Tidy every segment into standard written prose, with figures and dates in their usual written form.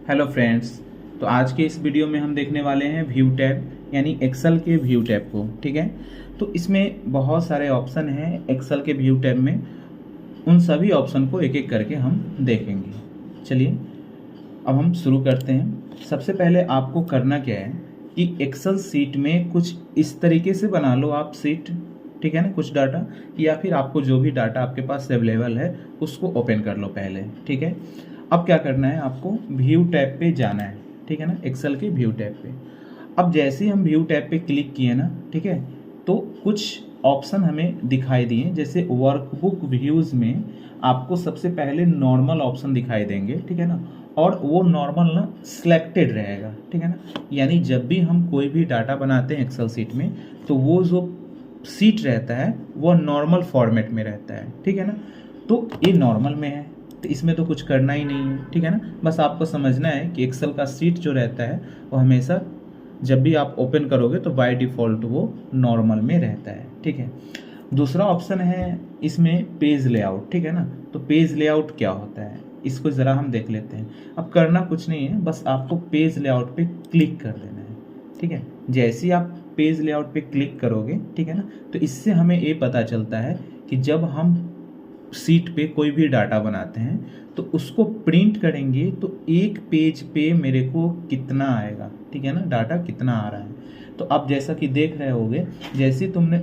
Hello friends. तो आज के इस वीडियो में हम देखने वाले हैं व्यू टैब यानी एक्सेल के व्यू टैब को। ठीक है, तो इसमें बहुत सारे ऑप्शन हैं एक्सेल के व्यू टैब में। उन सभी ऑप्शन को एक एक करके हम देखेंगे। चलिए अब हम शुरू करते हैं। सबसे पहले आपको करना क्या है कि एक्सेल सीट में कुछ इस तरीके से बना लो आप सीट, ठीक है ना, कुछ डाटा, या फिर आपको जो भी डाटा आपके पास अवेलेबल है उसको ओपन कर लो पहले। ठीक है, अब क्या करना है, आपको व्यू टैब पे जाना है। ठीक है ना, एक्सेल के व्यू टैब पे। अब जैसे ही हम व्यू टैब पे क्लिक किए ना, ठीक है, तो कुछ ऑप्शन हमें दिखाई दिए। जैसे वर्कबुक व्यूज़ में आपको सबसे पहले नॉर्मल ऑप्शन दिखाई देंगे, ठीक है ना, और वो नॉर्मल ना सिलेक्टेड रहेगा। ठीक है ना, यानी जब भी हम कोई भी डाटा बनाते हैं एक्सेल सीट में तो वो जो सीट रहता है वो नॉर्मल फॉर्मेट में रहता है। ठीक है ना, तो ये नॉर्मल में है तो इसमें तो कुछ करना ही नहीं है। ठीक है ना, बस आपको समझना है कि एक्सेल का सीट जो रहता है वो हमेशा जब भी आप ओपन करोगे तो बाय डिफ़ॉल्ट वो नॉर्मल में रहता है। ठीक है, दूसरा ऑप्शन है इसमें पेज लेआउट। ठीक है ना, तो पेज लेआउट क्या होता है इसको ज़रा हम देख लेते हैं। अब करना कुछ नहीं है, बस आपको पेज लेआउट पे क्लिक कर देना है। ठीक है, जैसे ही आप पेज लेआउट पे क्लिक करोगे, ठीक है ना, तो इससे हमें ये पता चलता है कि जब हम सीट पे कोई भी डाटा बनाते हैं तो उसको प्रिंट करेंगे तो एक पेज पे मेरे को कितना आएगा। ठीक है ना, डाटा कितना आ रहा है। तो आप जैसा कि देख रहे होगे, जैसे तुमने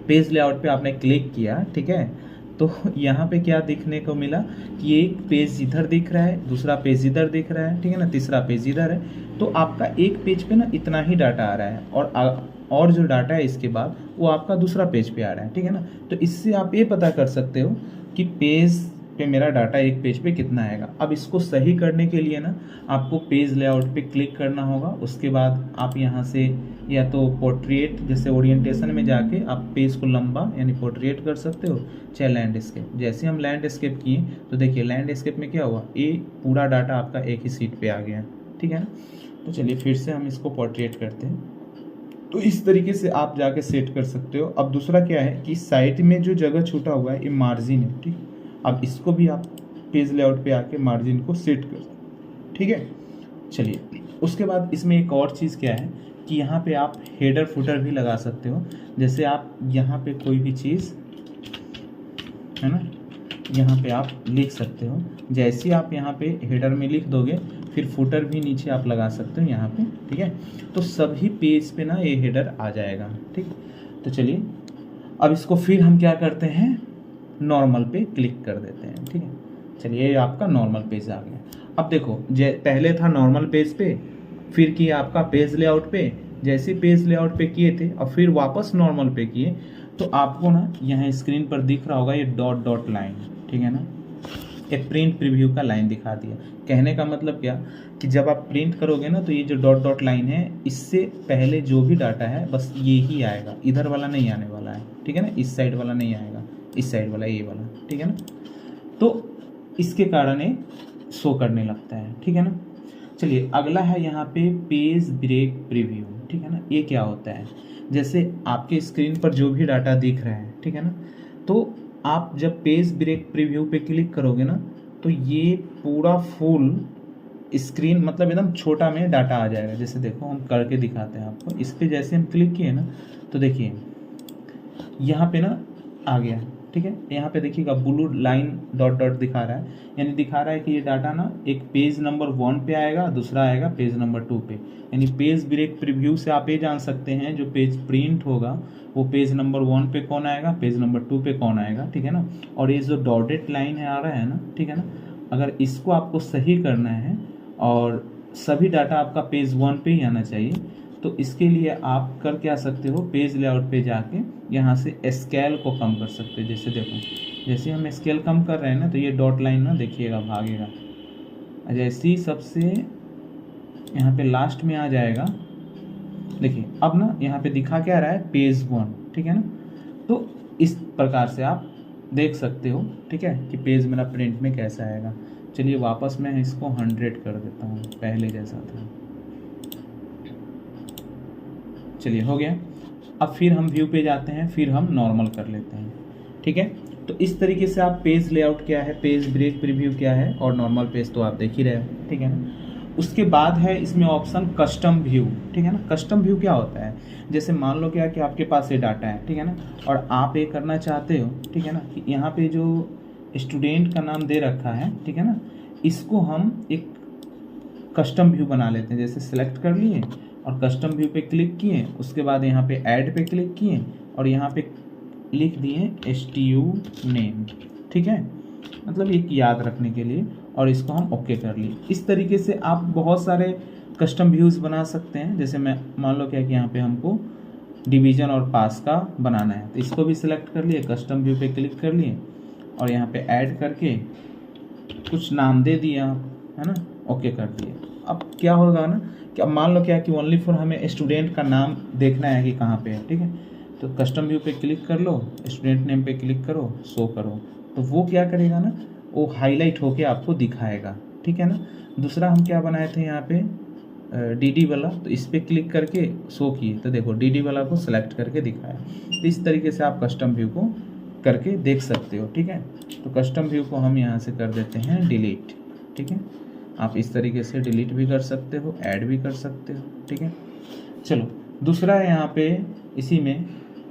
पेज लेआउट पे आपने क्लिक किया, ठीक है, तो यहाँ पे क्या दिखने को मिला कि एक पेज इधर दिख रहा है, दूसरा पेज इधर दिख रहा है, ठीक है ना, तीसरा पेज इधर है। तो आपका एक पेज पे ना इतना ही डाटा आ रहा है और जो डाटा है इसके बाद वो आपका दूसरा पेज पे आ रहा है। ठीक है ना, तो इससे आप ये पता कर सकते हो कि पेज पे मेरा डाटा एक पेज पे कितना आएगा। अब इसको सही करने के लिए ना आपको पेज लेआउट पे क्लिक करना होगा। उसके बाद आप यहाँ से या तो पोर्ट्रेट जैसे ओरिएंटेशन में जाके आप पेज को लंबा यानी पोर्ट्रेट कर सकते हो, चाहे लैंडस्केप। जैसे हम लैंडस्केप किए तो देखिए लैंडस्केप में क्या हुआ, ये पूरा डाटा आपका एक ही सीट पे आ गया। ठीक है ना, तो चलिए फिर से हम इसको पोर्ट्रेट करते हैं। तो इस तरीके से आप जाके सेट कर सकते हो। अब दूसरा क्या है कि साइड में जो जगह छूटा हुआ है ये मार्जिन है। ठीक, अब इसको भी आप पेज लेआउट पे आके मार्जिन को सेट कर, ठीक है। चलिए उसके बाद इसमें एक और चीज़ क्या है कि यहाँ पे आप हेडर फुटर भी लगा सकते हो। जैसे आप यहाँ पे कोई भी चीज़ है ना, यहाँ पे आप लिख सकते हो। जैसे ही आप यहाँ पे हेडर में लिख दोगे फिर फुटर भी नीचे आप लगा सकते हो यहाँ पे। ठीक है, तो सभी पेज पे ना ये हेडर आ जाएगा। ठीक, तो चलिए अब इसको फिर हम क्या करते हैं, नॉर्मल पे क्लिक कर देते हैं। ठीक है, चलिए ये आपका नॉर्मल पेज आ गया। अब देखो पहले था नॉर्मल पेज पे, फिर किया आपका पेज लेआउट पे। जैसे पेज लेआउट पे किए थे और फिर वापस नॉर्मल पे किए तो आपको ना यहाँ स्क्रीन पर दिख रहा होगा ये डॉट डॉट लाइन। ठीक है ना, एक प्रिंट प्रीव्यू का लाइन दिखा दिया। कहने का मतलब क्या कि जब आप प्रिंट करोगे ना तो ये जो डॉट डॉट लाइन है इससे पहले जो भी डाटा है बस ये ही आएगा, इधर वाला नहीं आने वाला है। ठीक है ना, इस साइड वाला नहीं आएगा, इस साइड वाला ये वाला। ठीक है ना, तो इसके कारण ये शो करने लगता है। ठीक है ना, चलिए अगला है यहाँ पे पेज ब्रेक प्रीव्यू। ठीक है ना, ये क्या होता है, जैसे आपके स्क्रीन पर जो भी डाटा दिख रहा है, ठीक है ना, तो आप जब पेज ब्रेक प्रीव्यू पे क्लिक करोगे ना तो ये पूरा फुल स्क्रीन मतलब एकदम छोटा में डाटा आ जाएगा। जैसे देखो हम करके दिखाते हैं आपको। इस पर जैसे हम क्लिक किए ना तो देखिए यहाँ पे ना आ गया। ठीक है, यहाँ पे देखिएगा ब्लू लाइन डॉट डॉट दिखा रहा है, यानी दिखा रहा है कि ये डाटा ना एक पेज नंबर 1 पे आएगा, दूसरा आएगा पेज नंबर 2 पे। यानी पेज ब्रेक प्रीव्यू से आप ये जान सकते हैं जो पेज प्रिंट होगा वो पेज नंबर 1 पे कौन आएगा, पेज नंबर 2 पे कौन आएगा। ठीक है ना, और ये जो डॉटेड लाइन है आ रहा है ना, ठीक है ना, अगर इसको आपको सही करना है और सभी डाटा आपका पेज 1 पे ही आना चाहिए तो इसके लिए आप कर क्या सकते हो, पेज लेआउट पे जाके यहाँ से स्केल को कम कर सकते हो। जैसे देखो जैसे हम स्केल कम कर रहे हैं ना तो ये डॉट लाइन ना देखिएगा भागेगा। जैसे ही सबसे यहाँ पे लास्ट में आ जाएगा, देखिए अब ना यहाँ पे दिखा क्या रहा है, पेज 1। ठीक है ना, तो इस प्रकार से आप देख सकते हो। ठीक है, कि पेज मेरा प्रिंट में कैसा आएगा। चलिए वापस मैं इसको 100 कर देता हूँ, पहले जैसा था। चलिए हो गया। अब फिर हम व्यू पे जाते हैं, फिर हम नॉर्मल कर लेते हैं। ठीक है, तो इस तरीके से आप पेज लेआउट क्या है, पेज ब्रेक प्रीव्यू क्या है, और नॉर्मल पेज तो आप देख ही रहे हो, ठीक है ना। उसके बाद है इसमें ऑप्शन कस्टम व्यू, ठीक है ना। कस्टम व्यू क्या होता है, जैसे मान लो क्या कि आपके पास ये डाटा है, ठीक है ना, और आप ये करना चाहते हो, ठीक है ना, कि यहाँ पे जो स्टूडेंट का नाम दे रखा है, ठीक है ना, इसको हम एक कस्टम व्यू बना लेते हैं। जैसे सिलेक्ट कर लिए और कस्टम व्यू पे क्लिक किए, उसके बाद यहाँ पे ऐड पे क्लिक किए और यहाँ पे लिख दिए STU नेम, ठीक है, मतलब एक याद रखने के लिए, और इसको हम ओके कर लिए। इस तरीके से आप बहुत सारे कस्टम व्यूज़ बना सकते हैं। जैसे मैं मान लो क्या कि यहाँ पे हमको डिवीज़न और पास का बनाना है, तो इसको भी सिलेक्ट कर लिए, कस्टम व्यू पे क्लिक कर लिए और यहाँ पे ऐड करके कुछ नाम दे दिया, है ना, ओके कर दिए। अब क्या होगा ना कि अब मान लो क्या कि ओनली फॉर हमें स्टूडेंट का नाम देखना है कि कहाँ पे है, ठीक है, तो कस्टम व्यू पे क्लिक कर लो, स्टूडेंट नेम पे क्लिक करो, शो करो, तो वो क्या करेगा ना, वो हाईलाइट होके आपको दिखाएगा, ठीक है ना। दूसरा हम क्या बनाए थे यहाँ पे DD वाला, तो इस पर क्लिक करके शो किए, तो देखो DD वाला को सिलेक्ट करके दिखाया। तो इस तरीके से आप कस्टम व्यू को करके देख सकते हो, ठीक है। तो कस्टम व्यू को हम यहाँ से कर देते हैं डिलीट, ठीक है। आप इस तरीके से डिलीट भी कर सकते हो, ऐड भी कर सकते हो, ठीक है। चलो दूसरा है यहाँ पे इसी में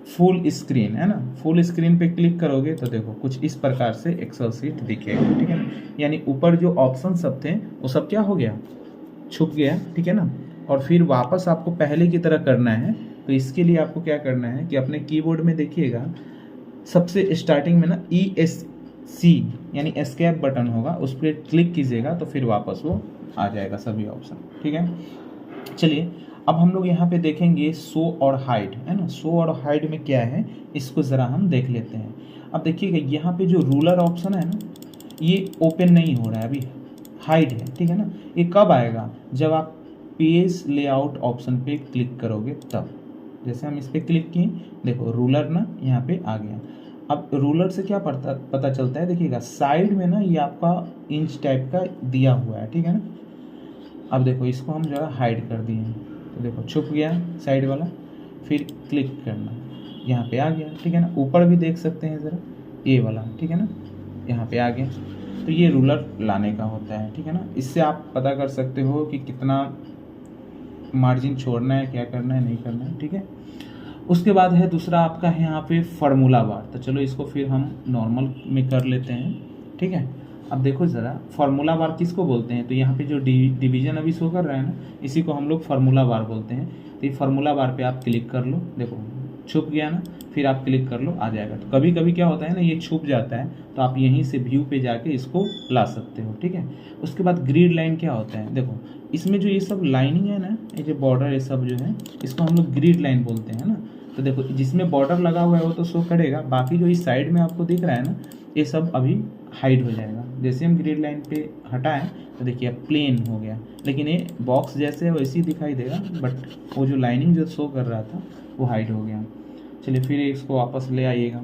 फुल स्क्रीन, है ना। फुल स्क्रीन पे क्लिक करोगे तो देखो कुछ इस प्रकार से एक्सेल सीट दिखेगा, ठीक है ना। यानी ऊपर जो ऑप्शन सब थे वो सब क्या हो गया, छुप गया, ठीक है ना। और फिर वापस आपको पहले की तरह करना है, तो इसके लिए आपको क्या करना है कि अपने कीबोर्ड में देखिएगा सबसे स्टार्टिंग में ना ESC यानी एस्केप बटन होगा, उस पर क्लिक कीजिएगा तो फिर वापस वो आ जाएगा सभी ऑप्शन, ठीक है। चलिए अब हम लोग यहाँ पे देखेंगे शो और हाइड, है ना। शो और हाइड में क्या है इसको ज़रा हम देख लेते हैं। अब देखिएगा यहाँ पे जो रूलर ऑप्शन है ना, ये ओपन नहीं हो रहा है, अभी हाइड है, ठीक है ना। ये कब आएगा, जब आप पेज लेआउट ऑप्शन पे क्लिक करोगे तब। जैसे हम इस पर क्लिक किए, देखो रूलर ना यहाँ पे आ गया। अब रूलर से क्या पता चलता है, देखिएगा साइड में ना ये आपका इंच टाइप का दिया हुआ है, ठीक है ना। अब देखो इसको हम जो है हाइड कर दिए, तो देखो छुप गया साइड वाला, फिर क्लिक करना, यहाँ पे आ गया, ठीक है ना। ऊपर भी देख सकते हैं ज़रा, ये वाला, ठीक है ना, यहाँ पे आ गया। तो ये रूलर लाने का होता है, ठीक है ना। इससे आप पता कर सकते हो कि कितना मार्जिन छोड़ना है, क्या करना है, नहीं करना है, ठीक है। उसके बाद है दूसरा आपका है यहाँ पे फार्मूला बार। तो चलो इसको फिर हम नॉर्मल में कर लेते हैं, ठीक है। अब देखो ज़रा फार्मूला बार किसको बोलते हैं, तो यहाँ पे जो डिवीज़न अभी शो कर रहा है ना, इसी को हम लोग फार्मूला बार बोलते हैं। तो ये फार्मूला बार पे आप क्लिक कर लो, देखो छुप गया ना, फिर आप क्लिक कर लो, आ जाएगा। तो कभी कभी क्या होता है ना, ये छुप जाता है, तो आप यहीं से व्यू पे जाके इसको ला सकते हो, ठीक है। उसके बाद ग्रिड लाइन क्या होता है, देखो इसमें जो ये सब लाइनिंग है ना, ये जो बॉर्डर ये सब जो है, इसको हम लोग ग्रिड लाइन बोलते हैं ना। तो देखो जिसमें बॉर्डर लगा हुआ है वो तो शो करेगा, बाकी जो इस साइड में आपको दिख रहा है ना, ये सब अभी हाइड हो जाएगा। जैसे हम ग्रिड लाइन पे हटाएं तो देखिए अब प्लेन हो गया, लेकिन ये बॉक्स जैसे है वैसे ही दिखाई देगा, बट वो जो लाइनिंग जो शो कर रहा था वो हाइड हो गया। चलिए फिर इसको वापस ले आइएगा।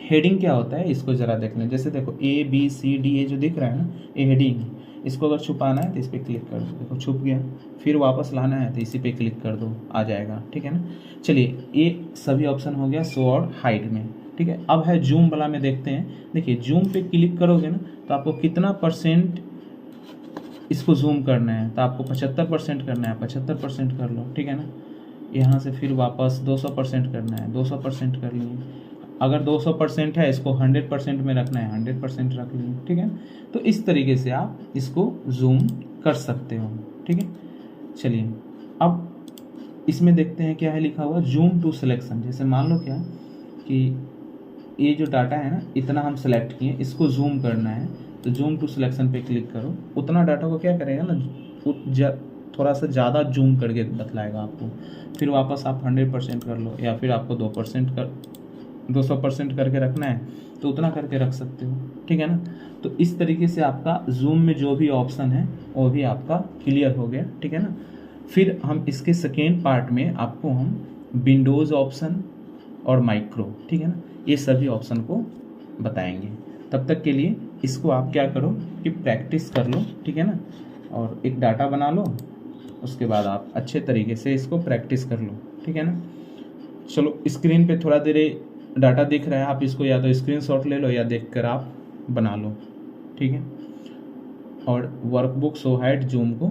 हेडिंग क्या होता है इसको ज़रा देख लें। जैसे देखो ABCD ये जो दिख रहा है ना, ये हेडिंग, इसको अगर छुपाना है तो इस पर क्लिक कर दो, देखो छुप गया। फिर वापस लाना है तो इसी पे क्लिक कर दो, आ जाएगा, ठीक है ना। चलिए ये सभी ऑप्शन हो गया शो और हाइड में, ठीक है। अब है जूम वाला में देखते हैं। देखिए जूम पे क्लिक करोगे ना, तो आपको कितना % इसको जूम करना है, तो आपको 75% करना है, 75% कर लो, ठीक है ना। यहाँ से फिर वापस 200% करना है, 200% कर लिए। अगर 200% है, इसको 100% में रखना है, 100% रख लिए, ठीक है। तो इस तरीके से आप इसको जूम कर सकते हो, ठीक है। चलिए अब इसमें देखते हैं क्या है लिखा हुआ, जूम टू सिलेक्शन। जैसे मान लो क्या कि ये जो डाटा है ना, इतना हम सेलेक्ट किए, इसको जूम करना है, तो जूम टू सिलेक्शन पे क्लिक करो। उतना डाटा को क्या करेगा ना, थोड़ा सा ज़्यादा जूम करके बतलाएगा आपको। फिर वापस आप 100% कर लो, या फिर आपको 200% करके रखना है तो उतना करके रख सकते हो, ठीक है ना। तो इस तरीके से आपका जूम में जो भी ऑप्शन है वो भी आपका क्लियर हो गया, ठीक है ना। फिर हम इसके सेकेंड पार्ट में आपको हम विंडोज़ ऑप्शन और माइक्रो, ठीक है ना, ये सभी ऑप्शन को बताएंगे। तब तक के लिए इसको आप क्या करो कि प्रैक्टिस कर लो, ठीक है ना, और एक डाटा बना लो। उसके बाद आप अच्छे तरीके से इसको प्रैक्टिस कर लो, ठीक है ना। चलो स्क्रीन पे थोड़ा देर डाटा दिख रहा है, आप इसको या तो स्क्रीनशॉट ले लो या देखकर आप बना लो, ठीक है। और वर्कबुक शो हाइड जूम को